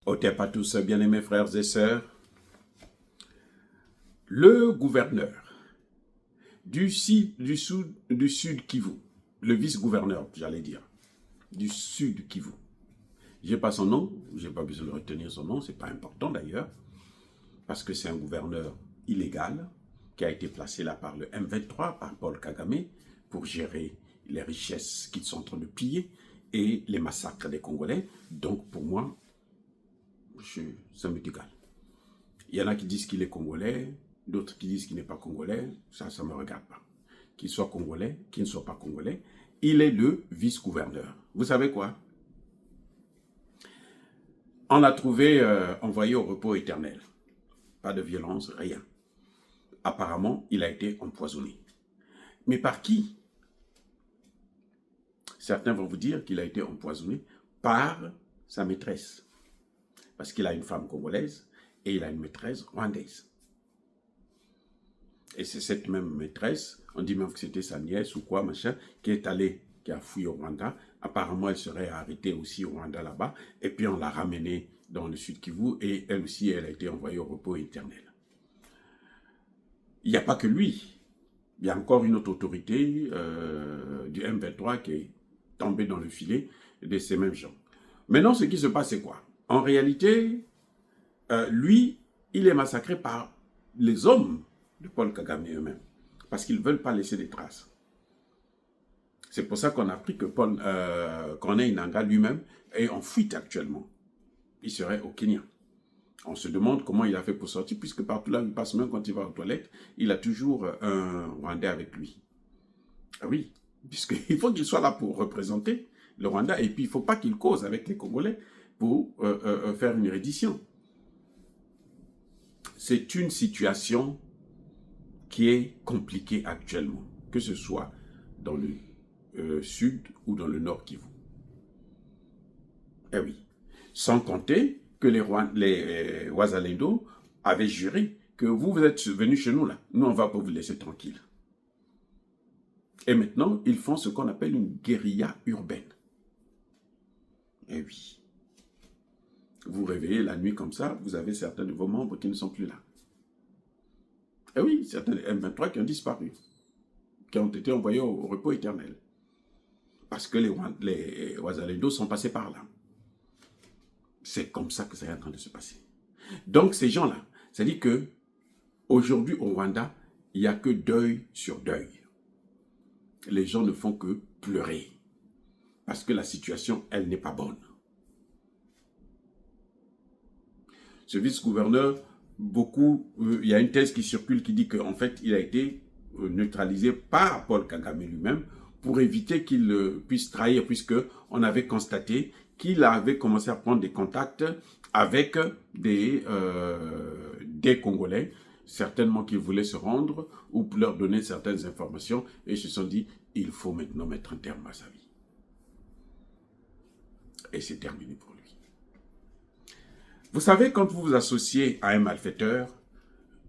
Otep à tous, bien-aimés frères et sœurs. Le gouverneur du sud Kivu, le vice-gouverneur, j'allais dire, du sud Kivu. Je n'ai pas son nom, je n'ai pas besoin de retenir son nom, ce n'est pas important d'ailleurs, parce que c'est un gouverneur illégal qui a été placé là par le M23, par Paul Kagame, pour gérer les richesses qu'ils sont en train de piller et les massacres des Congolais. Donc pour moi, ça m'est égal. Il y en a qui disent qu'il est congolais, d'autres qui disent qu'il n'est pas congolais, ça ne me regarde pas. Qu'il soit congolais, qu'il ne soit pas congolais, il est le vice-gouverneur. Vous savez quoi? On l'a trouvé envoyé au repos éternel. Pas de violence, rien. Apparemment, il a été empoisonné. Mais par qui? Certains vont vous dire qu'il a été empoisonné par sa maîtresse. Parce qu'il a une femme congolaise et il a une maîtresse rwandaise. Et c'est cette même maîtresse, on dit même que c'était sa nièce ou quoi, machin, qui a fouillé au Rwanda. Apparemment, elle serait arrêtée aussi au Rwanda là-bas. Et puis on l'a ramenée dans le sud Kivu et elle aussi, elle a été envoyée au repos éternel. Il n'y a pas que lui. Il y a encore une autre autorité du M23 qui est tombée dans le filet de ces mêmes gens. Maintenant, ce qui se passe, c'est quoi? En réalité, lui, il est massacré par les hommes de Paul Kagame eux-mêmes, parce qu'ils ne veulent pas laisser des traces. C'est pour ça qu'on a appris que Corneille Nangaa lui-même est en fuite actuellement. Il serait au Kenya. On se demande comment il a fait pour sortir, puisque partout là où il passe, même quand il va aux toilettes, il a toujours un Rwandais avec lui. Ah oui, puisqu'il faut qu'il soit là pour représenter le Rwanda, et puis il ne faut pas qu'il cause avec les Congolais pour faire une reddition. C'est une situation qui est compliquée actuellement, que ce soit dans le sud ou dans le nord Kivu. Eh oui. Sans compter que les Wazalendo avaient juré que vous êtes venus chez nous là, nous on ne va pas vous laisser tranquille. Et maintenant, ils font ce qu'on appelle une guérilla urbaine. Eh oui. Vous réveillez la nuit comme ça, vous avez certains de vos membres qui ne sont plus là. Eh oui, certains M23 qui ont disparu, qui ont été envoyés au repos éternel. Parce que les Wazalendo sont passés par là. C'est comme ça que ça est en train de se passer. Donc ces gens-là, c'est-à-dire qu'aujourd'hui au Rwanda, il n'y a que deuil sur deuil. Les gens ne font que pleurer. Parce que la situation, elle n'est pas bonne. Ce vice-gouverneur, il y a une thèse qui circule qui dit qu'en fait, il a été neutralisé par Paul Kagame lui-même pour éviter qu'il puisse trahir, puisqu'on avait constaté qu'il avait commencé à prendre des contacts avec des Congolais, certainement qui voulaient se rendre ou leur donner certaines informations, et ils se sont dit, il faut maintenant mettre un terme à sa vie. Et c'est terminé pour lui. Vous savez, quand vous vous associez à un malfaiteur,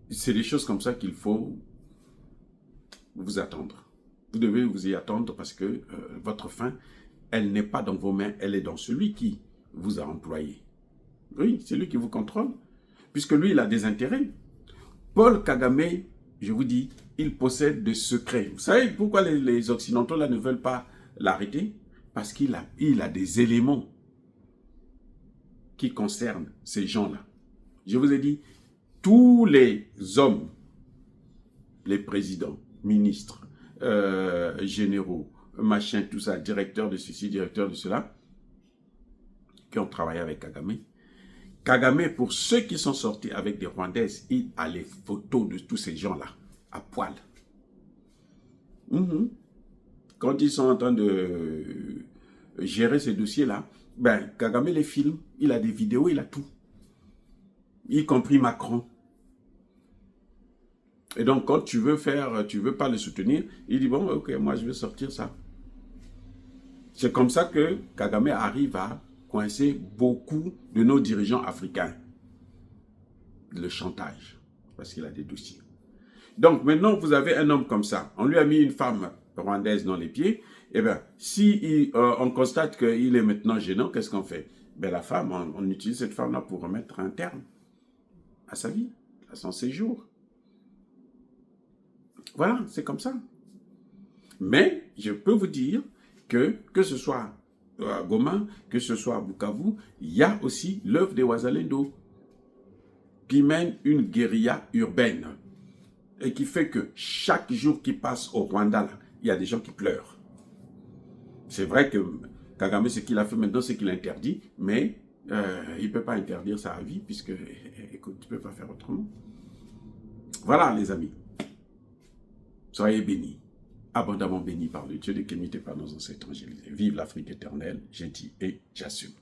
c'est des choses comme ça qu'il faut vous attendre. Vous devez vous y attendre parce que votre fin, elle n'est pas dans vos mains, elle est dans celui qui vous a employé. Oui, c'est lui qui vous contrôle, puisque lui, il a des intérêts. Paul Kagame, je vous dis, il possède des secrets. Vous savez pourquoi les Occidentaux là, ne veulent pas l'arrêter? Parce qu'il a des éléments qui concernent ces gens-là. Je vous ai dit, tous les hommes, les présidents, ministres, généraux, machin, tout ça, directeurs de ceci, directeurs de cela, qui ont travaillé avec Kagame. Kagame, pour ceux qui sont sortis avec des Rwandaises, il a les photos de tous ces gens-là, à poil. Quand ils sont en train de gérer ces dossiers-là, ben, Kagame les filme, il a des vidéos, il a tout. Y compris Macron. Et donc, quand tu veux pas le soutenir, il dit, bon, ok, moi je vais sortir ça. C'est comme ça que Kagame arrive à coincer beaucoup de nos dirigeants africains. Le chantage, parce qu'il a des dossiers. Donc, maintenant, vous avez un homme comme ça. On lui a mis une femme rwandaise dans les pieds. Eh bien, si on constate qu'il est maintenant gênant, qu'est-ce qu'on fait? ben la femme, on utilise cette femme-là pour remettre un terme à sa vie, à son séjour. Voilà, c'est comme ça. Mais je peux vous dire que ce soit à Goma, que ce soit à Bukavu, il y a aussi l'œuvre des Wazalendo qui mène une guérilla urbaine et qui fait que chaque jour qui passe au Rwanda, là, il y a des gens qui pleurent. C'est vrai que Kagame, ce qu'il a fait maintenant, c'est qu'il interdit, mais il ne peut pas interdire sa vie, puisque, écoute, tu ne peux pas faire autrement. Voilà, les amis. Soyez bénis, abondamment bénis par le Dieu de Kémite et par nos ancêtres angélisés. Vive l'Afrique éternelle, j'ai dit et j'assume.